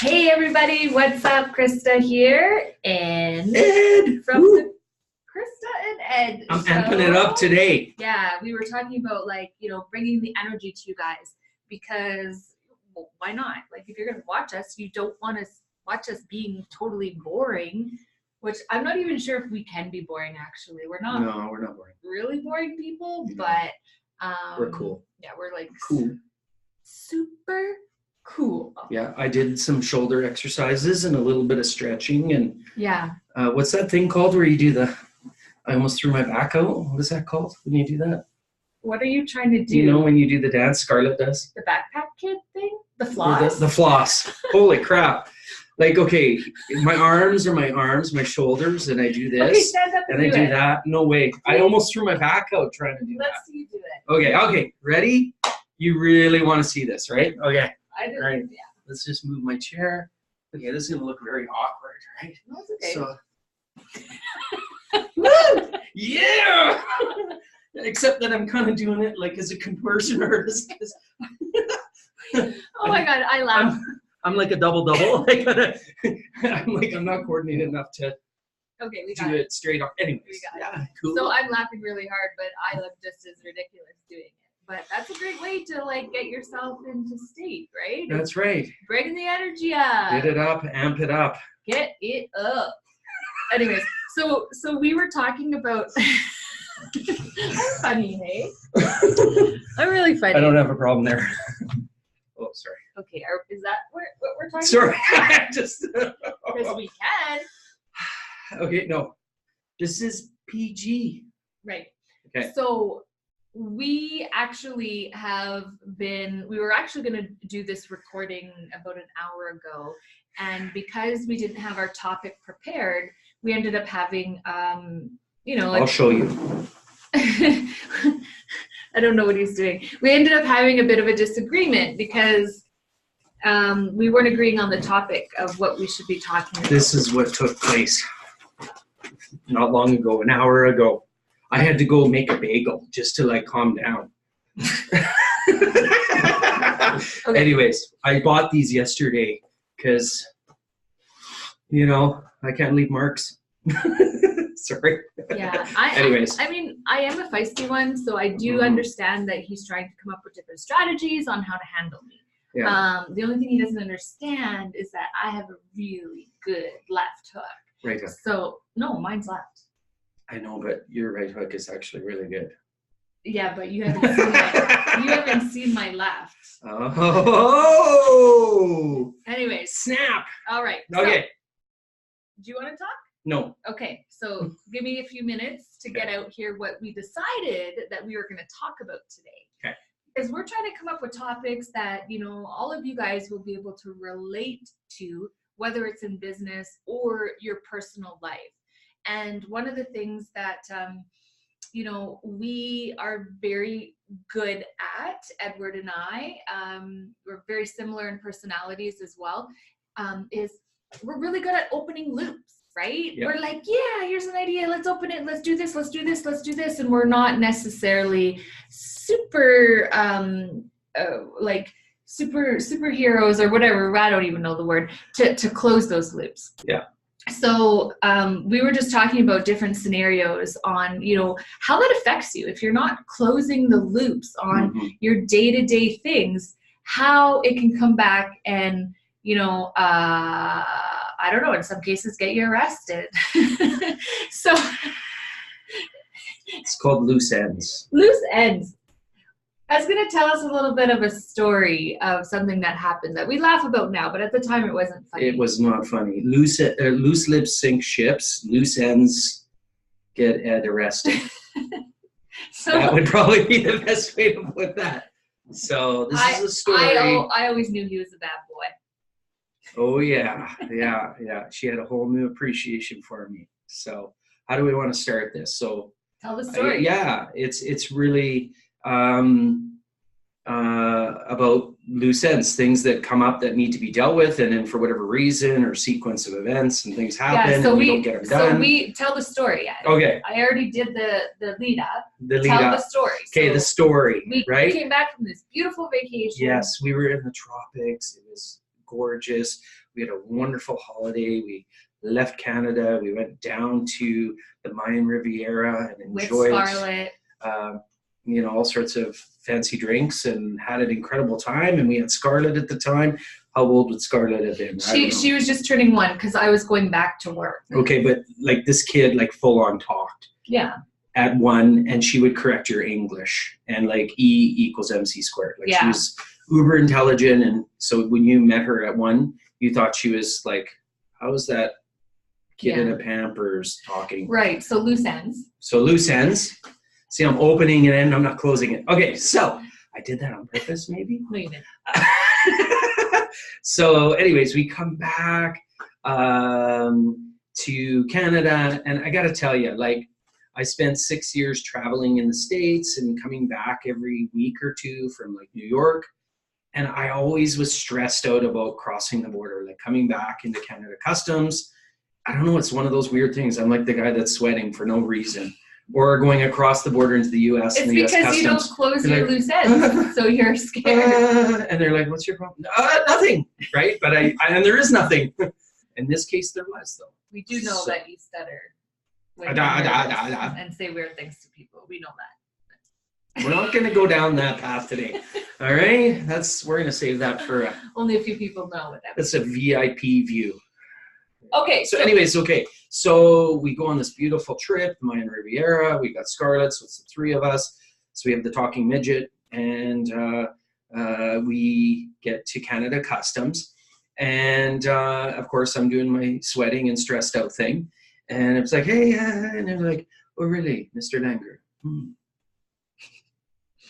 Hey everybody, what's up? Krista here and Ed from the Krista and Ed I'm Show. amping it up today. Yeah, we were talking about bringing the energy to you guys because why not? Like if you're gonna watch us, you don't want to watch us being totally boring, which I'm not even sure if we can be boring actually. We're not. No, we're not boring. Really boring people, No. but We're cool. Yeah, we're like cool. Super cool. Yeah, I did some shoulder exercises and a little bit of stretching and yeah. What's that thing called where you do I almost threw my back out. What is that called when you do that? What are you trying to do? You know when you do the dance Scarlett does? The backpack kid thing? The floss? The floss. Holy crap. Like, okay, my arms are my arms, my shoulders, and I do this. Okay, stand up and I do that. No way. I almost threw my back out trying to do that. Let's see you do it. Okay, ready? You really want to see this, right? Okay. I do. All right. Yeah. Let's just move my chair. Okay, this is going to look very awkward, right? No, it's okay. So, yeah! Except that I'm kind of doing it like as a conversion artist. Oh my God, I laugh. I'm like a double-double. I'm not coordinated enough to do it straight up. Anyways, yeah, cool. So I'm laughing really hard, but I look just as ridiculous doing it. But that's a great way to get yourself into state, right? That's right. Bring the energy up. Get it up, amp it up. Get it up. Anyways, so we were talking about. I'm funny, hey? I'm really funny. I don't have a problem there. Oh, sorry. Okay, is that what we're talking about? Sorry, just because we can. Okay, no. This is PG. Right. Okay. So we actually we were actually going to do this recording about an hour ago, and because we didn't have our topic prepared, we ended up having I'll show you. I don't know what he's doing. We ended up having a bit of a disagreement because we weren't agreeing on the topic of what we should be talking about. This is what took place not long ago, an hour ago. I had to go make a bagel just to calm down. Okay. Anyways, I bought these yesterday because, I can't leave marks. Sorry. Yeah. Anyways. I mean, I am a feisty one, so I do understand that he's trying to come up with different strategies on how to handle me. Yeah. The only thing he doesn't understand is that I have a really good left hook. Right hook. So, no, mine's left. I know, but your right hook is actually really good. Yeah, but you haven't seen my left. Oh! Anyways. Snap! All right. Okay. So, do you want to talk? No. Okay, so give me a few minutes to get out here what we decided that we were going to talk about today. Okay. Because we're trying to come up with topics that, all of you guys will be able to relate to, whether it's in business or your personal life. And one of the things that, we are very good at, Edward and I, we're very similar in personalities as well, is we're really good at opening loops. Right? Yep. We're like, yeah, here's an idea. Let's open it. Let's do this. Let's do this. Let's do this. And we're not necessarily super, superheroes or whatever. I don't even know the word to close those loops. Yeah. So we were just talking about different scenarios on, how that affects you. If you're not closing the loops on your day-to-day things, how it can come back and, I don't know, in some cases get you arrested. So it's called loose ends. Loose ends. I was going to tell us a little bit of a story of something that happened that we laugh about now, but at the time it wasn't funny. It was not funny. Loose lips sink ships. Loose ends get Ed arrested. So that would probably be the best way to put that. So this is a story. I always knew he was a bad boy. Oh yeah. She had a whole new appreciation for me. So how do we want to start this? So tell the story. It's really about loose ends, things that come up that need to be dealt with, and then for whatever reason or sequence of events and things happen, and we don't get them done. So we tell the story. Okay. I already did the lead up. The story. Okay, so the story. We came back from this beautiful vacation. Yes, we were in the tropics. It was gorgeous. We had a wonderful holiday. We left Canada. We went down to the Mayan Riviera and enjoyed with Scarlett. You know, all sorts of fancy drinks and had an incredible time. And we had Scarlett at the time. How old would Scarlett have been? She was just turning 1 because I was going back to work. Okay, but like this kid, like full on talked. Yeah. At 1, and she would correct your English and like E = MC². Like she was uber intelligent, and so when you met her at 1, you thought she was like, how is that kid in a Pampers talking? Right. So loose ends. See, I'm opening it and I'm not closing it. Okay, so I did that on purpose, maybe? No, you didn't. So anyways, we come back to Canada, and I got to tell you, like, I spent 6 years traveling in the States and coming back every week or 2 from like New York. And I always was stressed out about crossing the border, like coming back into Canada Customs. I don't know, it's one of those weird things. I'm like the guy that's sweating for no reason. Or going across the border into the U.S. It's and the US because Customs. you don't close your loose ends, so you're scared. And they're like, what's your problem? Nothing, right? But and there is nothing. In this case, there was, though. We do know that you stutter and say weird things to people. We know that. We're not going to go down that path today. All right? We're going to save that for... Only a few people know what that means. That's a VIP view. Okay. So anyways, okay. So we go on this beautiful trip, the Mayan Riviera. We got Scarlett, so it's the 3 of us. So we have the talking midget, and we get to Canada Customs. And of course, I'm doing my sweating and stressed out thing. And it's like, hey, and they're like, oh, really, Mr. Langer?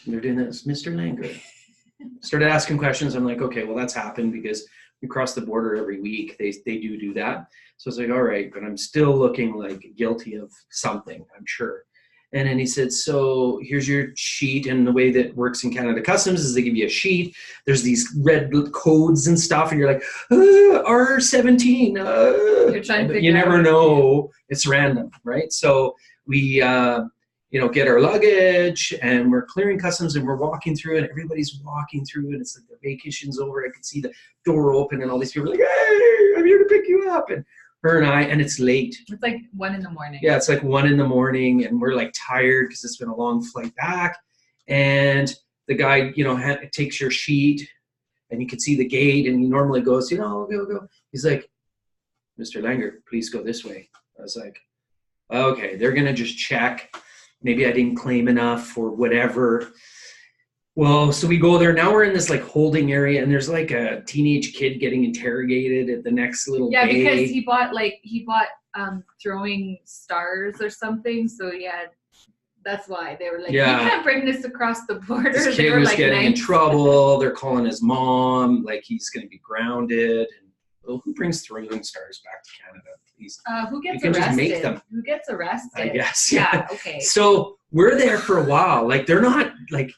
They're doing this, Mr. Langer. Started asking questions. I'm like, okay, well, that's happened because we cross the border every week. They do that. So I was like, all right, but I'm still looking like guilty of something, I'm sure. And then he said, so here's your sheet. And the way that works in Canada Customs is they give you a sheet. There's these red codes and stuff. And you're like, R17. You're trying to figure you never know. It's random, right? So we, get our luggage, and we're clearing customs, and we're walking through, and everybody's walking through, and it's like the vacation's over. I could see the door open, and all these people are like, hey, I'm here to pick you up. And her and I, and it's late. It's like 1 in the morning. Yeah, it's like 1 in the morning, and we're like tired because it's been a long flight back. And the guy, takes your sheet, and you can see the gate, and he normally goes, go. He's like, Mr. Langer, please go this way. I was like, okay, they're going to just check. Maybe I didn't claim enough or whatever. Well, so we go there. Now we're in this like holding area, and there's like a teenage kid getting interrogated at the next little bay. Because he bought throwing stars or something. So that's why they were like, you can't bring this across the border. This kid was getting in trouble. They're calling his mom, like he's going to be grounded. And well, who brings throwing stars back to Canada, please? Who gets arrested? Just make them. Who gets arrested? I guess. Yeah. Okay. So we're there for a while. Like they're not like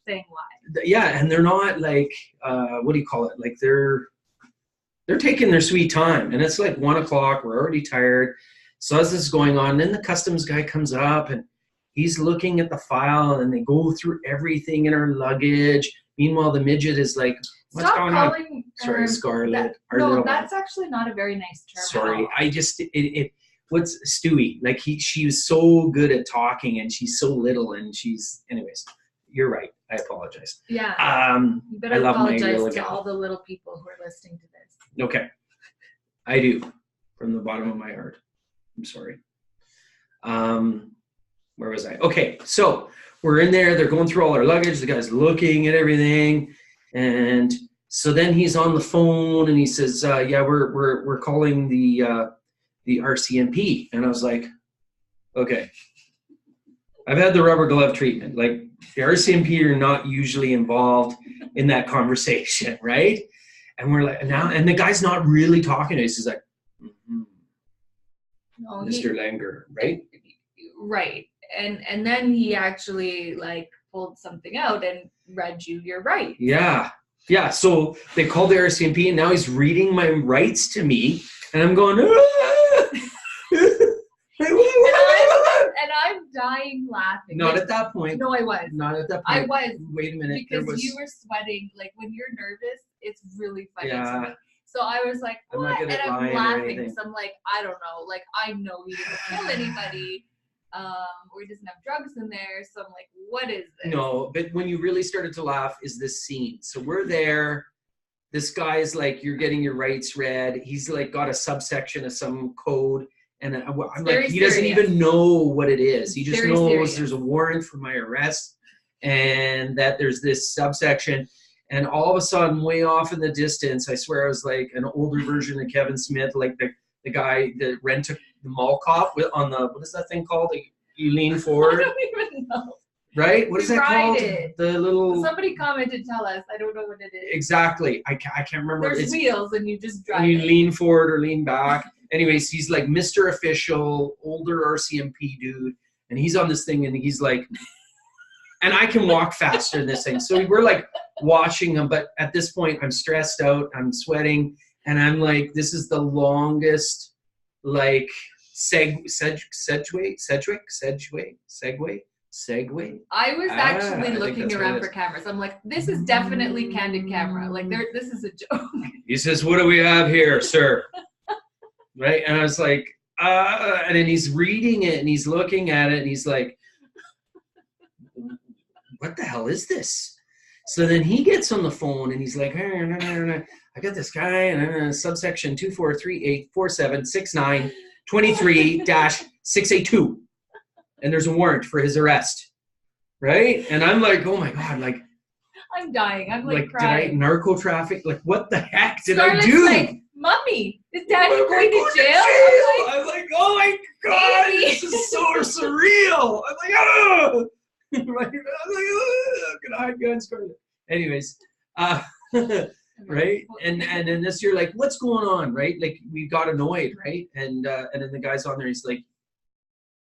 saying why. Yeah, and they're not like what do you call it? Like they're taking their sweet time, and it's like 1 o'clock. We're already tired. So as this is going on, then the customs guy comes up, and he's looking at the file, and they go through everything in our luggage. Meanwhile, the midget is like, what's going on? Sorry, Scarlett. That's actually not a very nice term. Sorry, I just what's Stewie? Like she was so good at talking, and she's so little, and anyways. You're right. I apologize. Yeah. You better apologize to all the little people who are listening to this. Okay. I do. From the bottom of my heart. I'm sorry. Where was I? Okay. So we're in there. They're going through all our luggage. The guy's looking at everything. And so then he's on the phone, and he says, we're calling the RCMP. And I was like, okay. I've had the rubber glove treatment. Like, the RCMP are not usually involved in that conversation, right? And we're like, now, and the guy's not really talking to us. He's like, no, Mr. Langer, right? Right. And then he actually like pulled something out and read you your rights. Yeah. Yeah. So they called the RCMP, and now he's reading my rights to me, and I'm going, And I'm dying laughing. Not at that point. No, I was. Not at that point. I was. Wait a minute. Because you were sweating. Like when you're nervous, it's really funny to me. So I was like, I'm not what? good at And I'm lying or laughing. anything. So I'm like, I don't know. Like, I know he didn't kill anybody. Or he doesn't have drugs in there. So I'm like, what is this? No, but when you really started to laugh is this scene. So we're there. This guy is like, you're getting your rights read. He's like got a subsection of some code. And I'm like, he doesn't even know what it is. He just knows there's a warrant for my arrest and that there's this subsection. And all of a sudden, way off in the distance, I swear I was like an older version of Kevin Smith, like the guy that rented the mall cop on the, what is that thing called? You lean forward. I don't even know. Right? What is that called? It. The little. Somebody commented, tell us. I don't know what it is. Exactly. I can't remember. There's wheels and you just drive. And you lean forward or lean back. Anyways, he's like Mr. Official, older RCMP dude, and he's on this thing, and he's like, and I can walk faster than this thing. So we're like watching him, but at this point, I'm stressed out, I'm sweating, and I'm like, this is the longest, like, segue. I was actually looking around for cameras. I'm like, this is definitely candid camera. Like, this is a joke. He says, what do we have here, sir? Right? And I was like, and then he's reading it and he's looking at it and he's like, what the hell is this? So then he gets on the phone and he's like, I got this guy and subsection 24384769223-682. And there's a warrant for his arrest. Right? And I'm like, oh my God, like, I'm dying. I'm like crying. Did I narco traffic? Like, what the heck did I do? Like, Mommy, is Daddy going to jail? I'm like, oh my God, this is so surreal. I'm like, oh. I'm like, oh, gonna hide behind Scarlett. Anyways, right? And then this year, like, what's going on, right? Like, we got annoyed, right? And then the guy's on there, he's like,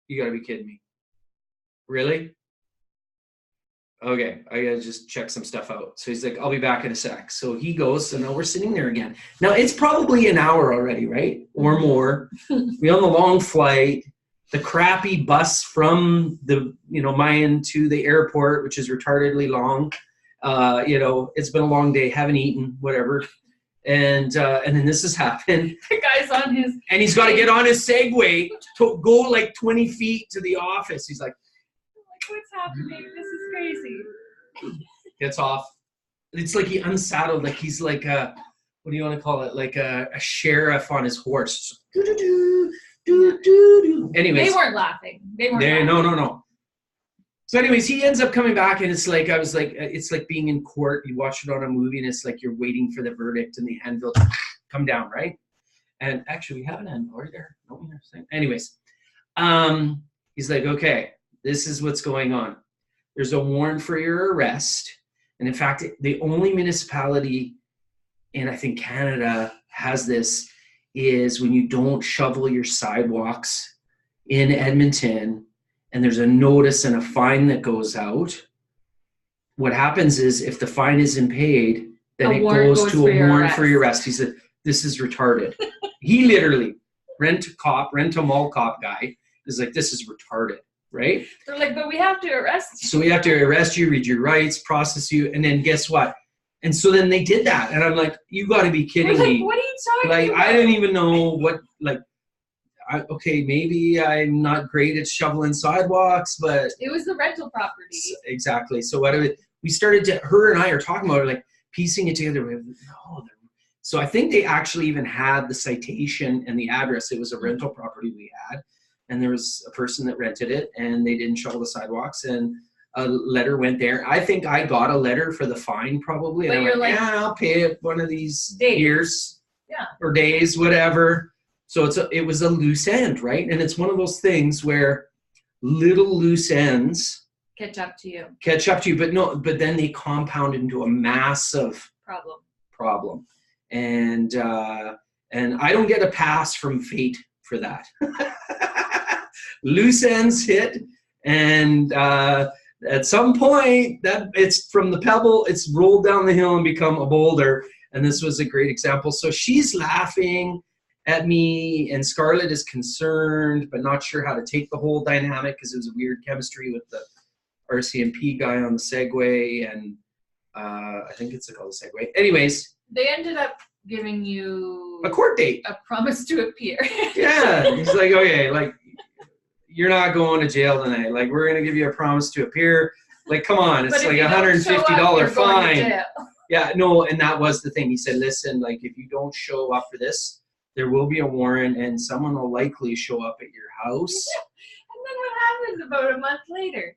you gotta be kidding me. Really? Okay, I gotta just check some stuff out. So he's like, I'll be back in a sec. So he goes, and now we're sitting there again. Now it's probably an hour already, right? Or more. We're on the long flight, the crappy bus from the, Mayan to the airport, which is retardedly long. It's been a long day, haven't eaten, whatever. And then this has happened. The guy's on his... And he's got to get on his Segway to go like 20 feet to the office. He's like, what's happening? This is crazy. Gets off. It's like he unsaddled, like he's like a, what do you want to call it? Like a sheriff on his horse. Anyways. They weren't laughing. No. So anyways, he ends up coming back and it's like, I was like, it's like being in court. You watch it on a movie and it's like you're waiting for the verdict and the anvil to come down, right? And actually we have an anvil right there. Anyways, he's like, okay, this is what's going on. There's a warrant for your arrest. And in fact, the only municipality in, I think, Canada has this is when you don't shovel your sidewalks in Edmonton and there's a notice and a fine that goes out. What happens is if the fine isn't paid, then it goes to a warrant for your arrest. He said, this is retarded. He literally, rent a mall cop guy is like, this is retarded. Right? They're like, but we have to arrest you. So we have to arrest you, read your rights, process you, and then guess what? And so then they did that. And I'm like, you got to be kidding me. What are you talking about? I didn't even know what, okay, maybe I'm not great at shoveling sidewalks, but... It was the rental property. Exactly. So we started to, her and I are talking about it, like piecing it together. So I think they actually even had the citation and the address. It was a rental property we had. And there was a person that rented it and they didn't shovel the sidewalks and a letter went there. I think I got a letter for the fine probably. And I'm like, yeah, I'll pay it one of these years or days, whatever. So it was a loose end, right? And it's one of those things where little loose ends catch up to you, but then they compound into a massive problem. And I don't get a pass from fate for that. Loose ends hit, and at some point that it's from the pebble, it's rolled down the hill and become a boulder. And this was a great example. So she's laughing at me, and Scarlett is concerned but not sure how to take the whole dynamic because it was a weird chemistry with the RCMP guy on the Segway, and I think it's called a Segway. Anyways, they ended up giving you a court date, a promise to appear. Yeah, he's like, okay, like, you're not going to jail tonight. Like, we're gonna give you a promise to appear. Like, come on, it's like $150 fine. Yeah, no, and that was the thing. He said, listen, like, if you don't show up for this, there will be a warrant, and someone will likely show up at your house. And then what happened about a month later?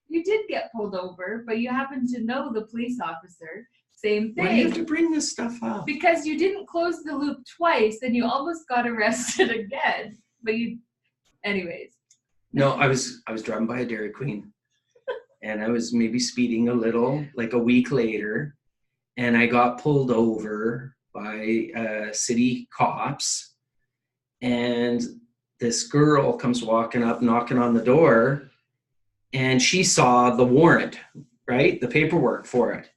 You did get pulled over, but you happened to know the police officer. Same thing. Why do you have to bring this stuff up? Because you didn't close the loop twice, and you almost got arrested again. But you, anyways. No, I was driving by a Dairy Queen, and I was maybe speeding a little, like a week later, and I got pulled over by city cops, and this girl comes walking up, knocking on the door, and she saw the warrant, right? The paperwork for it.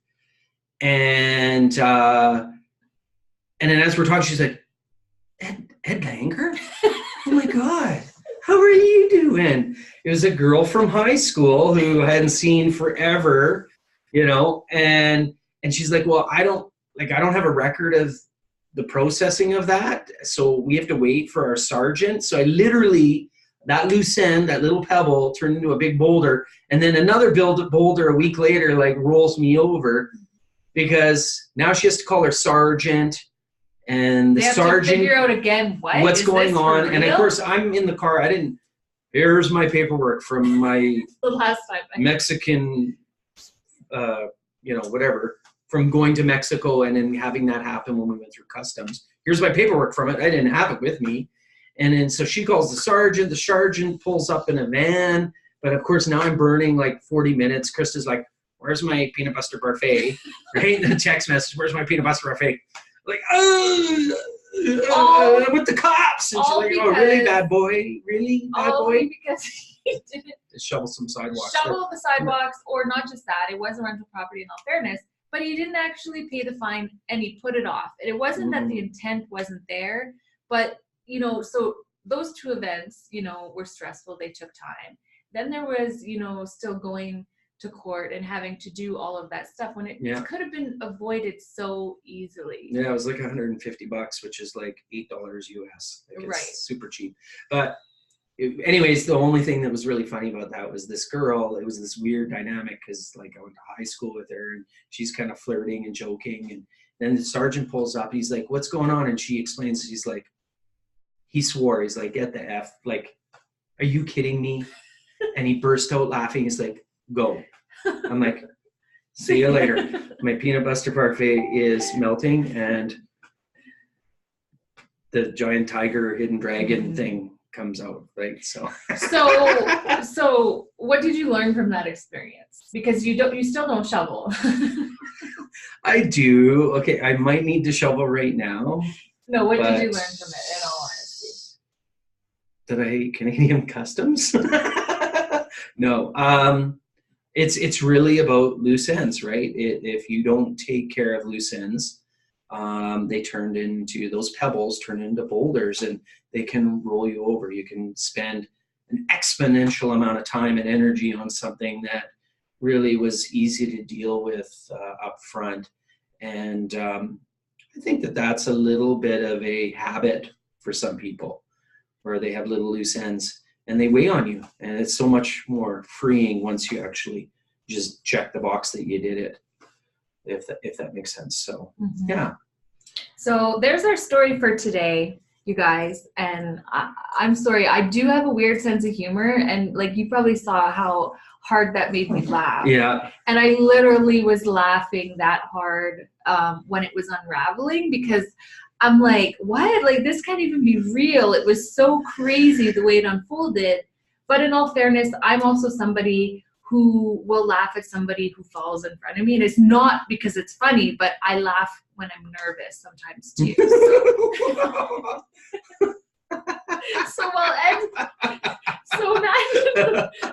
And then as we're talking, she's like, Ed Langer? Oh my God, how are you doing? It was a girl from high school who I hadn't seen forever, you know, and she's like, well, I don't have a record of the processing of that, so we have to wait for our sergeant. So I literally, that loose end, that little pebble turned into a big boulder, and then another boulder a week later like rolls me over, because now she has to call her sergeant, and the sergeant to figure out again what's going on. And of course, I'm in the car. Here's my paperwork from my the last time Mexican, whatever, from going to Mexico and then having that happen when we went through customs. Here's my paperwork from it. I didn't have it with me. And then so she calls the sergeant pulls up in a van. But of course, now I'm burning like 40 minutes. Krista's like, where's my peanut butter parfait? Right? The text message, where's my peanut butter parfait? Like, with the cops. And she's like, oh, really, bad boy? Really, bad boy? Because he didn't shovel some sidewalks. Shovel the sidewalks, or not just that, it was a rental property in all fairness, but he didn't actually pay the fine, and he put it off. It wasn't that the intent wasn't there, but, you know, so those two events, you know, were stressful. They took time. Then there was, you know, still going to court and having to do all of that stuff when it could have been avoided so easily. Yeah, it was like $150, which is like $8 US. Like, it's right. Super cheap. But anyways, the only thing that was really funny about that was this girl. It was this weird dynamic because, like, I went to high school with her, and she's kind of flirting and joking. And then the sergeant pulls up. He's like, "What's going on?" And she explains. He's like, he swore. He's like, "Get the F! Like, are you kidding me?" And he burst out laughing. He's like, "Go." I'm like, "See you later." My peanut butter parfait is melting, and the giant tiger hidden dragon thing comes out, right? So what did you learn from that experience? Because you still don't shovel. I do. Okay, I might need to shovel right now. No, what did you learn from it, in all honesty? That I hate Canadian customs? No. It's really about loose ends, right? If you don't take care of loose ends, those pebbles turn into boulders, and they can roll you over. You can spend an exponential amount of time and energy on something that really was easy to deal with up front. And I think that's a little bit of a habit for some people, where they have little loose ends and they weigh on you. And it's so much more freeing once you actually just check the box that you did it, if that makes sense. So, yeah. So there's our story for today, you guys. And I'm sorry, I do have a weird sense of humor. And like, you probably saw how hard that made me laugh. Yeah. And I literally was laughing that hard when it was unraveling, because I'm like, what? Like, this can't even be real. It was so crazy the way it unfolded. But in all fairness, I'm also somebody who will laugh at somebody who falls in front of me. And it's not because it's funny, but I laugh when I'm nervous sometimes too. So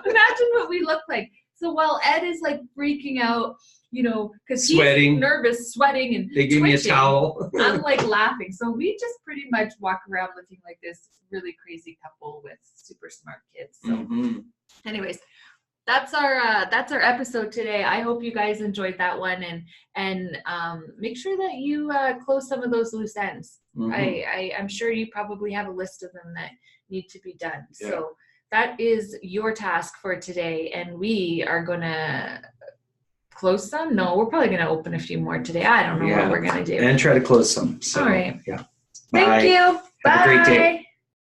imagine what we look like. So while Ed is like freaking out, you know, because he's nervous, sweating, and they give me a towel. I'm like laughing. So we just pretty much walk around looking like this really crazy couple with super smart kids. So anyways, that's our episode today. I hope you guys enjoyed that one, and make sure that you close some of those loose ends. I'm sure you probably have a list of them that need to be done. Yeah. So that is your task for today, and we are gonna close some. No, we're probably gonna open a few more today. I don't know what we're gonna do, and try to close some. So, all right. Yeah. Thank you. Have a great day.